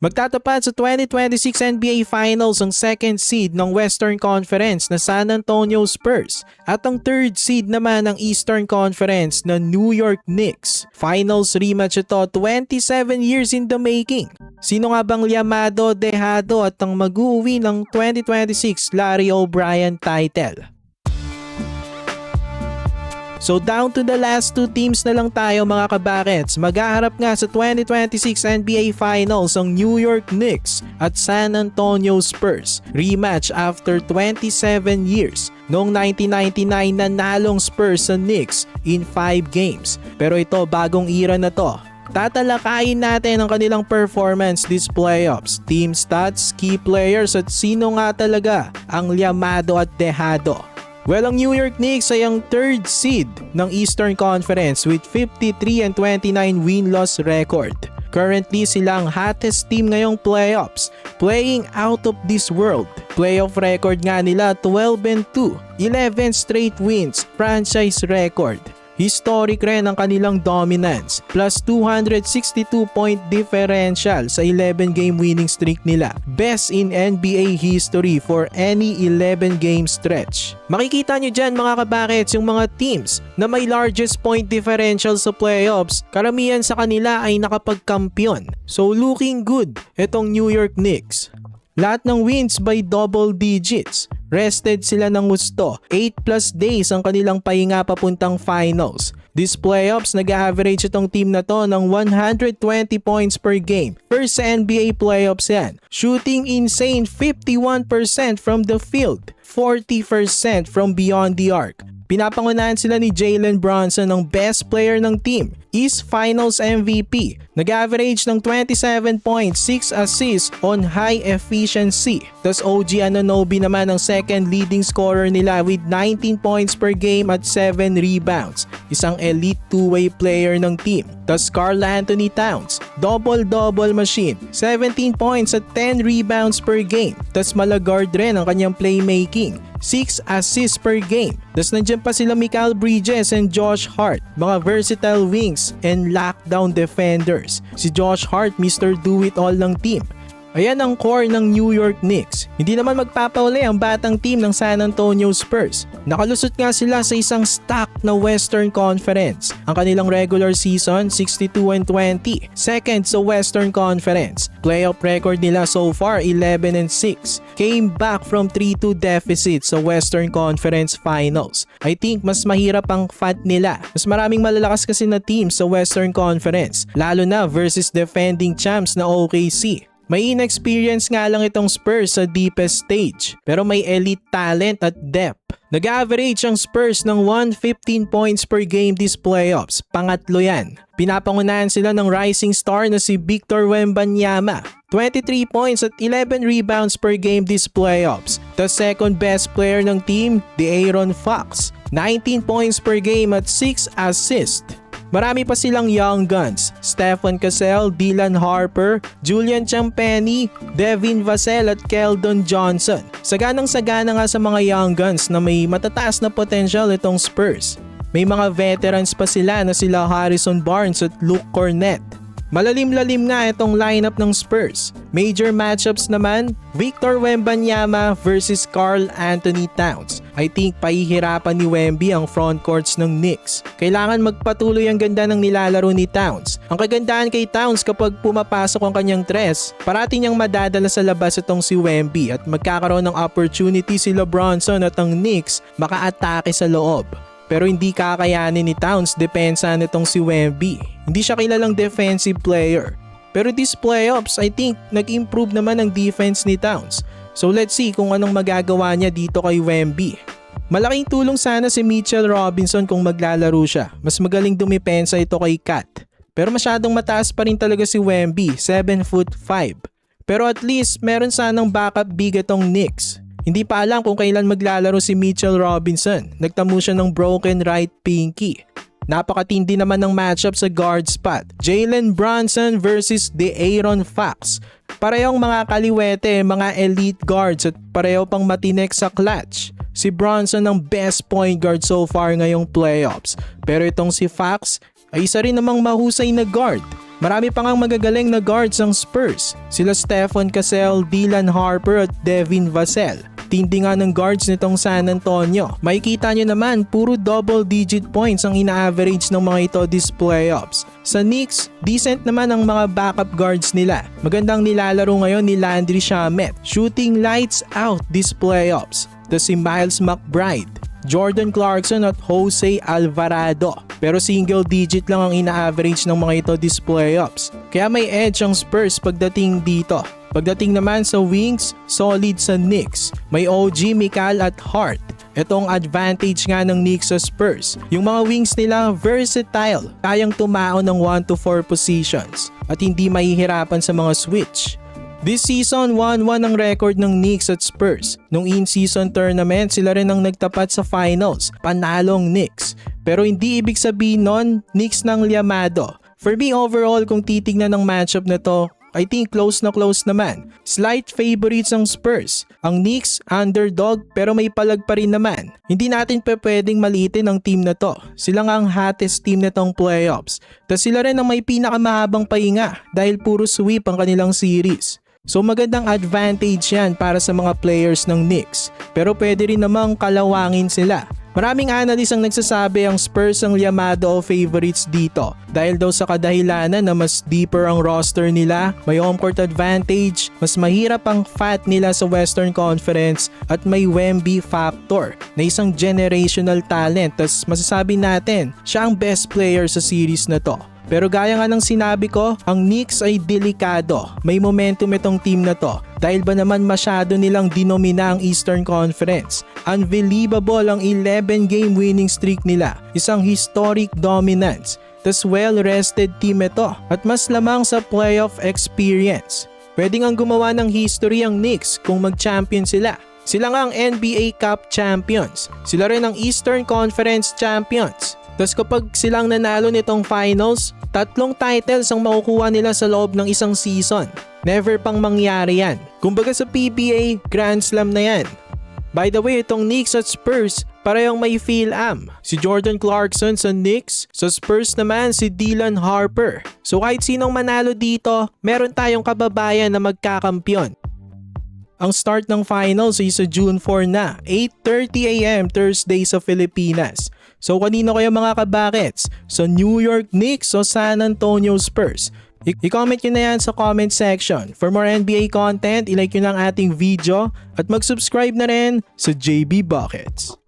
Magtatapat sa 2026 NBA Finals ang second seed ng Western Conference na San Antonio Spurs at ang third seed naman ng Eastern Conference na New York Knicks. Finals rematch ito 27 years in the making. Sino nga bang llamado, dehado at ang mag-uwi ng 2026 Larry O'Brien title? So down to the last two teams na lang tayo mga kabakets. Maghaharap nga sa 2026 NBA Finals ang New York Knicks at San Antonio Spurs. Rematch after 27 years. Noong 1999 nanalong Spurs sa Knicks in 5 games. Pero ito bagong era na to. Tatalakayin natin ang kanilang performance this playoffs, team stats, key players at sino nga talaga ang llamado at dehado. Well, ang New York Knicks ay ang third seed ng Eastern Conference with 53 and 29 win-loss record. Currently, sila ang hottest team ngayong playoffs, playing out of this world. Playoff record nga nila 12 and 2, 11 straight wins, franchise record. Historic rin ang kanilang dominance, plus 262 point differential sa 11 game winning streak nila. Best in NBA history for any 11 game stretch. Makikita nyo dyan mga kabakets yung mga teams na may largest point differential sa playoffs, karamihan sa kanila ay nakapagkampiyon. So looking good itong New York Knicks. Lahat ng wins by double digits. Rested sila ng gusto. 8+ days ang kanilang pahinga papuntang finals. This playoffs, nag-average itong team na to ng 120 points per game. First sa NBA playoffs yan. Shooting insane 51% from the field. 40% from beyond the arc. Pinapangunahan sila ni Jalen Brunson ng best player ng team, East Finals MVP. Nag-average ng 27.6 assists on high efficiency. Tas OG Anunoby naman ang second leading scorer nila with 19 points per game at 7 rebounds. Isang elite two-way player ng team. Tas Karl Anthony Towns, double-double machine. 17 points at 10 rebounds per game. Tas malagard rin ang kanyang playmaking. 6 assists per game. Tas nandiyan pa sila Mikal Bridges and Josh Hart, mga versatile wings and lockdown defenders. Si Josh Hart, Mr. Do-It-All ng team. Ayan ang core ng New York Knicks. Hindi naman magpapauli ang batang team ng San Antonio Spurs. Nakalusot nga sila sa isang stack na Western Conference. Ang kanilang regular season, 62 and 20. Second sa Western Conference. Playoff record nila so far, 11 and 6. Came back from 3-2 deficit sa Western Conference Finals. I think mas mahirap ang fight nila. Mas maraming malalakas kasi na teams sa Western Conference. Lalo na versus defending champs na OKC. May inexperience nga lang itong Spurs sa deepest stage, pero may elite talent at depth. Nag-average ang Spurs ng 115 points per game this playoffs. Pangatlo yan. Pinapangunahan sila ng rising star na si Victor Wembanyama. 23 points at 11 rebounds per game this playoffs. The second best player ng team, De'Aaron Fox. 19 points per game at 6 assists. Marami pa silang young guns, Stephen Cassell, Dylan Harper, Julian Champagnie, Devin Vassell at Keldon Johnson. Saganang-sagana nga sa mga young guns na may matataas na potential itong Spurs. May mga veterans pa sila na sila Harrison Barnes at Luke Cornett. Malalim-lalim nga itong lineup ng Spurs. Major matchups naman, Victor Wembanyama versus Karl Anthony Towns. I think pahihirapan ni Wemby ang front courts ng Knicks. Kailangan magpatuloy ang ganda ng nilalaro ni Towns. Ang kagandahan kay Towns kapag pumapasok ang kanyang tres, parati niyang madadala sa labas itong si Wemby at magkakaroon ng opportunity si Bronson at ang Knicks maka-atake sa loob. Pero hindi kakayanin ni Towns depensa nitong si Wemby. Hindi siya kilalang defensive player. Pero this playoffs, I think nag-improve naman ang defense ni Towns. So let's see kung anong magagawa niya dito kay Wemby. Malaking tulong sana si Mitchell Robinson kung maglalaro siya. Mas magaling dumipensa ito kay Cat. Pero masyadong mataas pa rin talaga si Wemby, 7'5". Pero at least meron sanang backup big itong Knicks. Hindi pa alam kung kailan maglalaro si Mitchell Robinson. Nagtamo siya ng broken right pinky. Napakatindi naman ng matchup sa guard spot. Jalen Brunson versus De'Aaron Fox. Parehong mga kaliwete, mga elite guards at pareho pang matinek sa clutch. Si Brunson ang best point guard so far ngayong playoffs. Pero itong si Fox, ay isa rin namang mahusay na guard. Marami pa ngang magagaling na guards ang Spurs. Sila Stephen Cassell, Dylan Harper at Devin Vassell. Tindi nga ng guards nitong San Antonio. Makikita nyo naman, puro double-digit points ang ina-average ng mga ito this playoffs. Sa Knicks, decent naman ang mga backup guards nila. Magandang nilalaro ngayon ni Landry Shamet. Shooting lights out this playoffs. Si Miles McBride, Jordan Clarkson at Jose Alvarado. Pero single digit lang ang ina-average ng mga ito this playoffs. Kaya may edge ang Spurs pagdating dito. Pagdating naman sa wings, solid sa Knicks. May OG, Mikal at Hart. Itong advantage nga ng Knicks sa Spurs. Yung mga wings nila versatile. Kayang tumao ng 1 to 4 positions. At hindi mahihirapan sa mga switch. This season, 1-1 ang record ng Knicks at Spurs. Nung in-season tournament, sila rin ang nagtapat sa finals. Panalong Knicks. Pero hindi ibig sabihin nun, Knicks ng liamado. For me overall, kung titignan ng matchup na to, I think close na close naman. Slight favorites ang Spurs. Ang Knicks, underdog pero may palag pa rin naman. Hindi natin pwedeng maliitin ang team na to. Sila nga ang hottest team netong playoffs. Tas sila rin ang may pinakamahabang pahinga dahil puro sweep ang kanilang series. So magandang advantage yan para sa mga players ng Knicks. Pero pwede rin namang kalawangin sila. Maraming analyst ang nagsasabi ang Spurs ang liamado o favorites dito dahil daw sa kadahilanan na mas deeper ang roster nila, may home court advantage, mas mahirap ang fat nila sa Western Conference at may Wemby factor na isang generational talent. Tas masasabi natin, siya ang best player sa series na to. Pero gaya nga ng sinabi ko, ang Knicks ay delikado. May momentum itong team na to. Dahil ba naman masyado nilang dinomina ang Eastern Conference. Unbelievable ang 11-game winning streak nila. Isang historic dominance. Tas well-rested team ito. At mas lamang sa playoff experience. Pwede ngang gumawa ng history ang Knicks kung mag-champion sila. Sila nga ang NBA Cup champions. Sila rin ang Eastern Conference champions. Tapos kapag silang nanalo nitong finals, 3 titles ang makukuha nila sa loob ng isang season. Never pang mangyari yan. Kumbaga sa PBA, Grand Slam na yan. By the way, itong Knicks at Spurs, parehong may feel-am. Si Jordan Clarkson sa Knicks, sa Spurs naman si Dylan Harper. So kahit sinong manalo dito, meron tayong kababayan na magkakampyon. Ang start ng finals ay sa June 4 na, 8:30 AM Thursday sa Pilipinas. So kanino kayo mga kabakets? Sa New York Knicks o San Antonio Spurs? I-comment nyo na yan sa comment section. For more NBA content, ilike nyo lang ating video at mag-subscribe na rin sa JB Buckets.